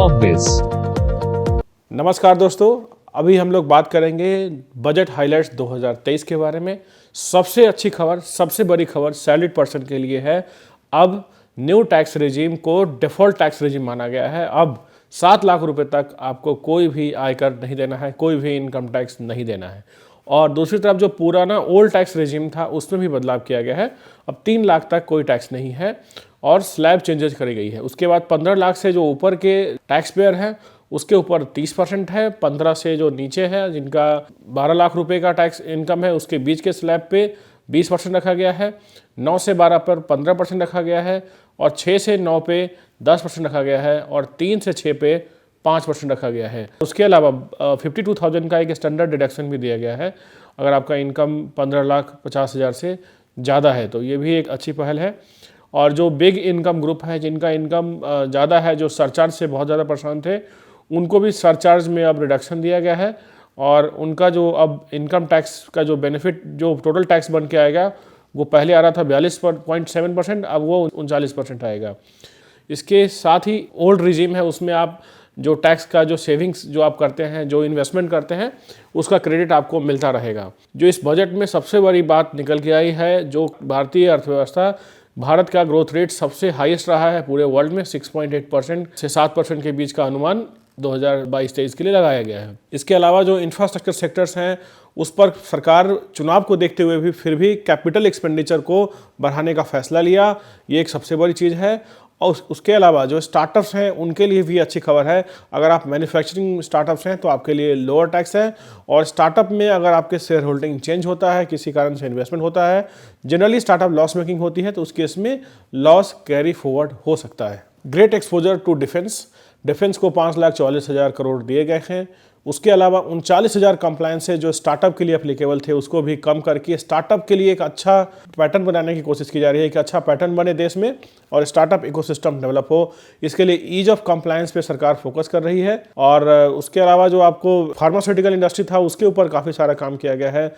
Shopbiz। नमस्कार दोस्तों, अभी हम लोग बात करेंगे बजट हाइलाइट्स 2023 के बारे में। सबसे अच्छी खबर, सबसे बड़ी खबर सैलरीड पर्सन के लिए है। अब न्यू टैक्स रेजिम को डिफ़ॉल्ट टैक्स रेजिम माना गया है। अब 7 लाख रुपए तक आपको कोई भी आयकर नहीं देना है, कोई भी इनकम टैक्स नहीं देना है। और दूसरी तरफ जो पुराना ओल्ड टैक्स रेजिम था उसमें भी बदलाव किया गया है। अब 3 लाख तक कोई टैक्स नहीं है और स्लैब चेंजेस करी गई है। उसके बाद 15 लाख से जो ऊपर के टैक्स पेयर हैं उसके ऊपर 30% है। 15 से जो नीचे है, जिनका 12 लाख रुपए का टैक्स इनकम है, उसके बीच के स्लैब पे 20% रखा गया है। 9 से 12 पर 15% रखा गया है और 6 से 9 पे 10% रखा गया है और 3 से 6 पे 5% रखा गया है। उसके अलावा 52,000 का एक स्टैंडर्ड डिडक्शन भी दिया गया है अगर आपका इनकम 15,50,000 से ज़्यादा है, तो ये भी एक अच्छी पहल है। और जो बिग इनकम ग्रुप है, जिनका इनकम ज़्यादा है, जो सरचार्ज से बहुत ज़्यादा परेशान थे, उनको भी सरचार्ज में अब रिडक्शन दिया गया है और उनका जो अब इनकम टैक्स का जो बेनिफिट, जो टोटल टैक्स बन के आएगा, वो पहले आ रहा था 42.7%, अब वो 39% आएगा। इसके साथ ही ओल्ड रिजीम है, उसमें आप जो टैक्स का जो सेविंग्स जो आप करते हैं, जो इन्वेस्टमेंट करते हैं, उसका क्रेडिट आपको मिलता रहेगा। जो इस बजट में सबसे बड़ी बात निकल के आई है, जो भारतीय अर्थव्यवस्था, भारत का ग्रोथ रेट सबसे हाईएस्ट रहा है पूरे वर्ल्ड में। 6.8% से 7% के बीच का अनुमान 2022-23 के लिए लगाया गया है। इसके अलावा जो इंफ्रास्ट्रक्चर सेक्टर्स हैं, उस पर सरकार चुनाव को देखते हुए भी फिर भी कैपिटल एक्सपेंडिचर को बढ़ाने का फैसला लिया। ये एक सबसे बड़ी चीज़ है। और उसके अलावा जो स्टार्टअप्स हैं उनके लिए भी अच्छी खबर है। अगर आप मैन्युफैक्चरिंग स्टार्टअप्स हैं तो आपके लिए लोअर टैक्स है। और स्टार्टअप में अगर आपके शेयर होल्डिंग चेंज होता है, किसी कारण से इन्वेस्टमेंट होता है, जनरली स्टार्टअप लॉस मेकिंग होती है, तो उस केस में लॉस कैरी फॉरवर्ड हो सकता है। ग्रेट एक्सपोजर टू डिफेंस को 5,44,000 करोड़ दिए गए हैं। उसके अलावा 39,000 कंप्लायंस है जो स्टार्टअप के लिए एप्लीकेबल थे, उसको भी कम करके स्टार्टअप के लिए एक अच्छा पैटर्न बनाने की कोशिश की जा रही है। एक अच्छा पैटर्न बने देश में और स्टार्टअप इकोसिस्टम डेवलप हो, इसके लिए ईज ऑफ कंप्लायंस पे सरकार फोकस कर रही है। और उसके अलावा जो आपको फार्मास्यूटिकल इंडस्ट्री था, उसके ऊपर काफ़ी सारा काम किया गया है।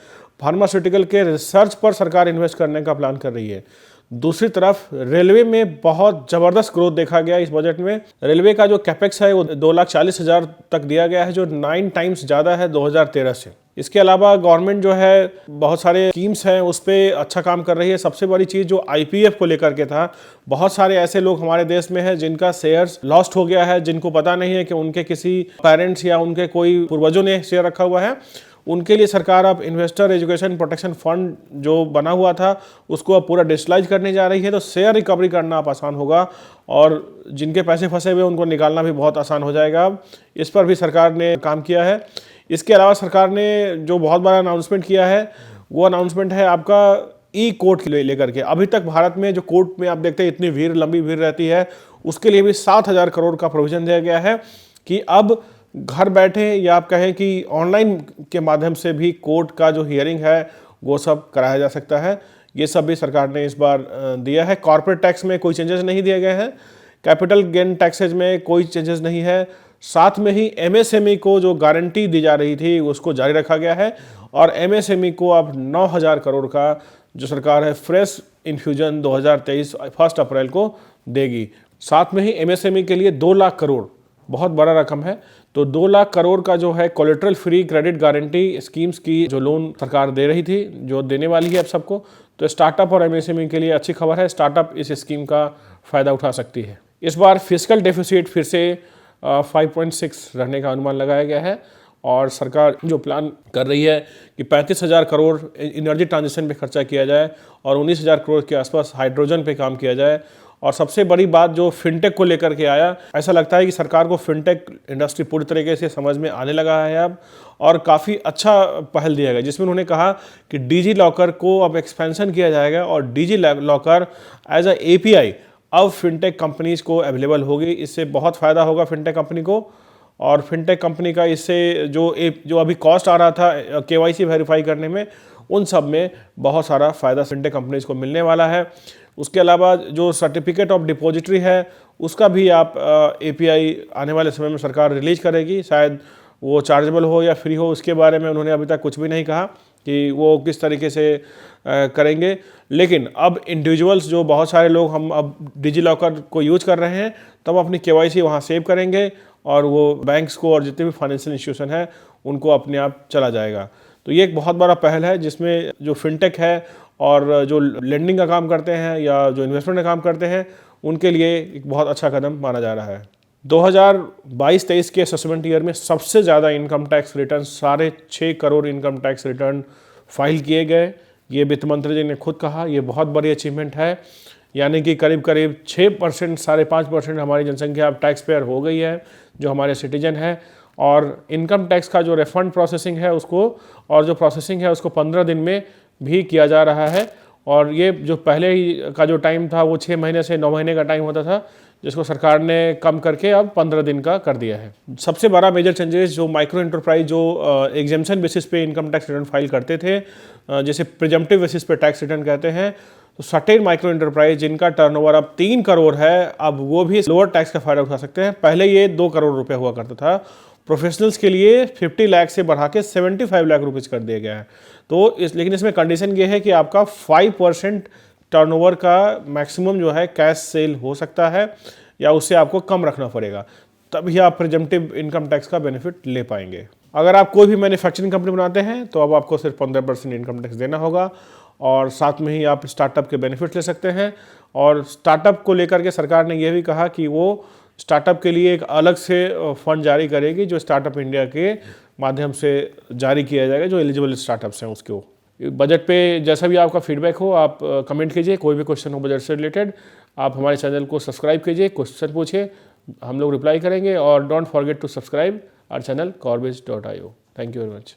फार्मास्यूटिकल के रिसर्च पर सरकार इन्वेस्ट करने का प्लान कर रही है। दूसरी तरफ रेलवे में बहुत ज़बरदस्त ग्रोथ देखा गया इस बजट में। रेलवे का जो कैपेक्स है वो 2,40,000 तक दिया गया है, जो 9 टाइम्स ज़्यादा है 2013 से। इसके अलावा गवर्नमेंट जो है बहुत सारे स्कीम्स हैं उस पर अच्छा काम कर रही है। सबसे बड़ी चीज़ जो IPF को लेकर के था, बहुत सारे ऐसे लोग हमारे देश में हैं जिनका शेयर्स लॉस्ट हो गया है, जिनको पता नहीं है कि उनके किसी पेरेंट्स या उनके कोई पूर्वजों ने शेयर रखा हुआ है। उनके लिए सरकार अब इन्वेस्टर एजुकेशन प्रोटेक्शन फंड जो बना हुआ था उसको अब पूरा डिजिटलाइज करने जा रही है, तो शेयर रिकवरी करना अब आसान होगा और जिनके पैसे फंसे हुए उनको निकालना भी बहुत आसान हो जाएगा। अब इस पर भी सरकार ने काम किया है। इसके अलावा सरकार ने जो बहुत बड़ा अनाउंसमेंट किया है, वो अनाउंसमेंट है आपका ई कोर्ट लेकर के। अभी तक भारत में जो कोर्ट में आप देखते हैं इतनी भीड़, लंबी भीड़ रहती है, उसके लिए भी 7,000 करोड़ का प्रोविजन दिया गया है कि अब घर बैठे या आप कहें कि ऑनलाइन के माध्यम से भी कोर्ट का जो हियरिंग है वो सब कराया जा सकता है। ये सब भी सरकार ने इस बार दिया है। कॉर्पोरेट टैक्स में कोई चेंजेस नहीं दिए गए हैं। कैपिटल गेन टैक्सेज में कोई चेंजेस नहीं है। साथ में ही MSME को जो गारंटी दी जा रही थी उसको जारी रखा गया है और MSME को अब 9,000 करोड़ का जो सरकार है फ्रेश इन्फ्यूजन 2023 1 अप्रैल को देगी। साथ में ही MSME के लिए 2 लाख करोड़, बहुत बड़ा रकम है, तो 2 लाख करोड़ का जो है collateral free credit guarantee schemes की जो लोन सरकार दे रही थी, जो देने वाली है अब सबको। तो स्टार्टअप और MSME के लिए अच्छी खबर है, स्टार्टअप इस स्कीम का फ़ायदा उठा सकती है। इस बार फिस्कल डेफिसिट फिर से 5.6 रहने का अनुमान लगाया गया है और सरकार जो प्लान कर रही है कि 35,000 करोड़ एनर्जी ट्रांजिशन पे खर्चा किया जाए और 19,000 करोड़ के आसपास हाइड्रोजन पे काम किया जाए। और सबसे बड़ी बात जो फिनटेक को लेकर के आया, ऐसा लगता है कि सरकार को फिनटेक इंडस्ट्री पूरी तरीके से समझ में आने लगा है अब, और काफ़ी अच्छा पहल दिया गया जिसमें उन्होंने कहा कि डिजी लॉकर को अब एक्सपेंशन किया जाएगा और digi locker as a API अब फिनटेक कंपनीज़ को अवेलेबल होगी। इससे बहुत फ़ायदा होगा फिनटेक कंपनी को और फिनटेक कंपनी का इससे जो अभी कॉस्ट आ रहा था KYC वेरीफाई करने में, उन सब में बहुत सारा फ़ायदा फिनटेक कंपनीज़ को मिलने वाला है। उसके अलावा जो सर्टिफिकेट ऑफ डिपॉजिटरी है उसका भी आप API आने वाले समय में सरकार रिलीज करेगी। शायद वो चार्जेबल हो या फ्री हो, उसके बारे में उन्होंने अभी तक कुछ भी नहीं कहा कि वो किस तरीके से करेंगे। लेकिन अब इंडिविजुअल्स जो बहुत सारे लोग हम अब डिजी लॉकर को यूज कर रहे हैं, तब अपनी KYC वहाँ सेव करेंगे और वो बैंक्स को और जितने भी फाइनेंशियल इंस्टीट्यूशन है उनको अपने आप चला जाएगा। तो ये एक बहुत बड़ा पहल है जिसमें जो फिनटेक है और जो लेंडिंग का काम करते हैं या जो इन्वेस्टमेंट का काम करते हैं उनके लिए एक बहुत अच्छा कदम माना जा रहा है। 2022-23 के असेसमेंट ईयर में सबसे ज़्यादा income tax return 6.5 crore income tax return file किए गए। ये वित्त मंत्री जी ने खुद कहा, ये बहुत बड़ी अचीवमेंट है। यानी कि करीब करीब 6%, 5.5% हमारी जनसंख्या अब टैक्स पेयर हो गई है जो हमारे सिटीजन है। और इनकम टैक्स का जो रिफंड प्रोसेसिंग है उसको और जो प्रोसेसिंग है उसको 15 दिन में भी किया जा रहा है। और ये जो पहले ही का जो टाइम था वो 6 महीने से 9 महीने का टाइम होता था, जिसको सरकार ने कम करके अब 15 दिन का कर दिया है। सबसे बड़ा मेजर चेंजेस जो माइक्रो एंटरप्राइज जो एग्जेम्पशन बेसिस पे इनकम टैक्स रिटर्न फाइल करते थे, जैसे प्रिजम्पटिव बेसिस पे टैक्स रिटर्न कहते हैं, तो सर्टेन माइक्रो एंटरप्राइज जिनका टर्नओवर अब 3 करोड़ है, अब वो भी लोअर टैक्स का फायदा उठा सकते हैं। पहले ये 2 करोड़ रुपए हुआ करता था। प्रोफेशनल्स के लिए 50 लाख से बढ़ा के 75 लाख रुपीज़ कर दिया गया है। तो लेकिन इसमें कंडीशन ये है कि आपका 5% टर्नओवर का मैक्सिमम जो है कैश सेल हो सकता है या उससे आपको कम रखना पड़ेगा, तभी आप प्रिजम्पटिव इनकम टैक्स का बेनिफिट ले पाएंगे। अगर आप कोई भी मैन्युफैक्चरिंग कंपनी बनाते हैं तो अब आपको सिर्फ 15% इनकम टैक्स देना होगा और साथ में ही आप स्टार्टअप के बेनिफिट ले सकते हैं। और स्टार्टअप को लेकर के सरकार ने यह भी कहा कि वो स्टार्टअप के लिए एक अलग से फंड जारी करेगी जो स्टार्टअप इंडिया के माध्यम से जारी किया जाएगा, जो एलिजिबल स्टार्टअप्स हैं उसको। बजट पे जैसा भी आपका फीडबैक हो आप कमेंट कीजिए, कोई भी क्वेश्चन हो बजट से रिलेटेड आप हमारे चैनल को सब्सक्राइब कीजिए, क्वेश्चन पूछिए, हम लोग रिप्लाई करेंगे। और don't forget to subscribe our channel corebase.io। Thank you very much.